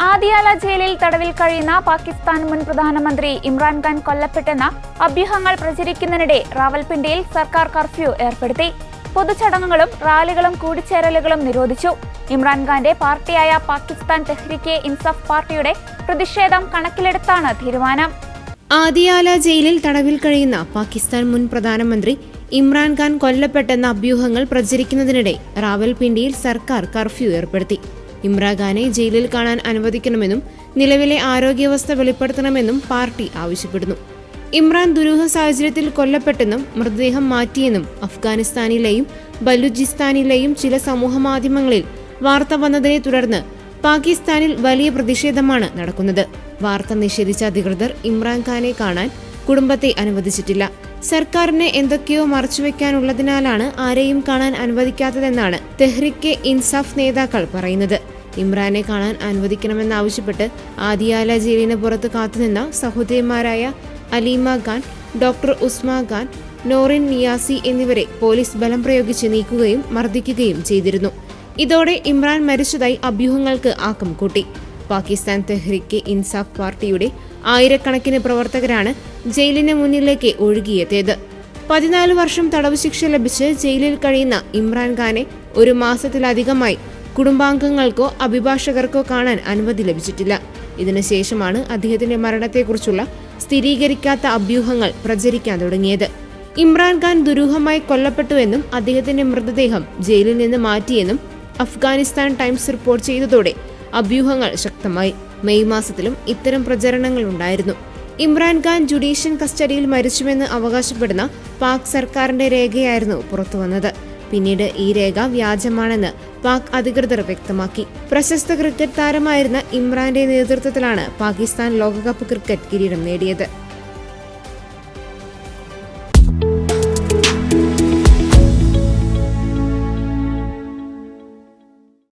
ആദിയാല ജയിലിൽ തടവിൽ കഴിയുന്ന പാകിസ്ഥാൻ മുൻ പ്രധാനമന്ത്രി ഇമ്രാൻഖാൻ കൊല്ലപ്പെട്ടെന്ന അഭ്യൂഹങ്ങൾ പ്രചരിക്കുന്നതിനിടെ റാവൽപിണ്ടിയിൽ സർക്കാർ കർഫ്യൂ ഏർപ്പെടുത്തി. പൊതുചടങ്ങുകളും റാലികളും കൂടിച്ചേരലുകളും നിരോധിച്ചു. ഇമ്രാൻഖാന്റെ പാർട്ടിയായ പാകിസ്ഥാൻ തെഹ്രീക്കെ ഇൻസാഫ് പാർട്ടിയുടെ പ്രതിഷേധം കണക്കിലെടുത്താണ് തീരുമാനം. ആദിയാല ജയിലിൽ തടവിൽ കഴിയുന്ന പാകിസ്ഥാൻ മുൻ പ്രധാനമന്ത്രി ഇമ്രാൻഖാൻ കൊല്ലപ്പെട്ടെന്ന അഭ്യൂഹങ്ങൾ പ്രചരിക്കുന്നതിനിടെ റാവൽപിണ്ടിയിൽ സർക്കാർ കർഫ്യൂ ഏർപ്പെടുത്തി. ഇമ്രാൻഖാനെ ജയിലിൽ കാണാൻ അനുവദിക്കണമെന്നും നിലവിലെ ആരോഗ്യാവസ്ഥ വെളിപ്പെടുത്തണമെന്നും പാർട്ടി ആവശ്യപ്പെടുന്നു. ഇമ്രാൻ ദുരൂഹ സാഹചര്യത്തിൽ കൊല്ലപ്പെട്ടെന്നും മൃതദേഹം മാറ്റിയെന്നും അഫ്ഗാനിസ്ഥാനിലെയും ബലൂചിസ്ഥാനിലെയും ചില സമൂഹമാധ്യമങ്ങളിൽ വാർത്ത വന്നതിനെ തുടർന്ന് പാകിസ്ഥാനിൽ വലിയ പ്രതിഷേധമാണ് നടക്കുന്നത്. വാർത്ത നിഷേധിച്ച അധികൃതർ ഇമ്രാൻഖാനെ കാണാൻ കുടുംബത്തെ അനുവദിച്ചിട്ടില്ല. സർക്കാരിനെ എന്തൊക്കെയോ മറച്ചുവെക്കാനുള്ളതിനാലാണ് ആരെയും കാണാൻ അനുവദിക്കാത്തതെന്നാണ് തെഹ്രീക്കെ ഇൻസാഫ് നേതാക്കൾ പറയുന്നത്. ഇമ്രാനെ കാണാൻ അനുവദിക്കണമെന്നാവശ്യപ്പെട്ട് ആദിയാല ജയിലിന് പുറത്ത് കാത്തുനിന്ന സഹോദരിമാരായ അലീമ ഖാൻ, ഡോക്ടർ ഉസ്മാ ഖാൻ, നോറിൻ നിയാസി എന്നിവരെ പോലീസ് ബലം പ്രയോഗിച്ച് നീക്കുകയും മർദ്ദിക്കുകയും ചെയ്തിരുന്നു. ഇതോടെ ഇമ്രാൻ മരിച്ചതായി അഭ്യൂഹങ്ങൾക്ക് ആക്കം കൂട്ടി. പാകിസ്ഥാൻ തെഹ്രീക്കെ ഇൻസാഫ് പാർട്ടിയുടെ ആയിരക്കണക്കിന് പ്രവർത്തകരാണ് ജയിലിന് മുന്നിലേക്ക് ഒഴുകിയെത്തിയത്. 14 വർഷം തടവ് ശിക്ഷ ലഭിച്ച് ജയിലിൽ കഴിയുന്ന ഇമ്രാൻഖാനെ 1 മാസത്തിലധികമായി കുടുംബാംഗങ്ങൾക്കോ അഭിഭാഷകർക്കോ കാണാൻ അനുമതി ലഭിച്ചിട്ടില്ല. ഇതിനുശേഷമാണ് അദ്ദേഹത്തിന്റെ മരണത്തെക്കുറിച്ചുള്ള സ്ഥിരീകരിക്കാത്ത അഭ്യൂഹങ്ങൾ പ്രചരിക്കാൻ തുടങ്ങിയത്. ഇമ്രാൻഖാൻ ദുരൂഹമായി കൊല്ലപ്പെട്ടുവെന്നും അദ്ദേഹത്തിന്റെ മൃതദേഹം ജയിലിൽ നിന്ന് മാറ്റിയെന്നും അഫ്ഗാനിസ്ഥാൻ ടൈംസ് റിപ്പോർട്ട് ചെയ്തതോടെ അഭ്യൂഹങ്ങൾ ശക്തമായി. മെയ് മാസത്തിലും ഇത്തരം പ്രചരണങ്ങൾ ഉണ്ടായിരുന്നു. ഇമ്രാൻഖാൻ ജുഡീഷ്യൽ കസ്റ്റഡിയിൽ മരിച്ചുവെന്ന് അവകാശപ്പെടുന്ന പാക് സർക്കാരിന്റെ രേഖയായിരുന്നു പുറത്തുവന്നത്. പിന്നീട് ഈ രേഖ വ്യാജമാണെന്ന് പാക് അധികൃതർ വ്യക്തമാക്കി. പ്രശസ്ത ക്രിക്കറ്റ് താരമായിരുന്ന ഇമ്രാന്റെ നേതൃത്വത്തിലാണ് പാകിസ്ഥാൻ ലോകകപ്പ് ക്രിക്കറ്റ് കിരീടം നേടിയത്.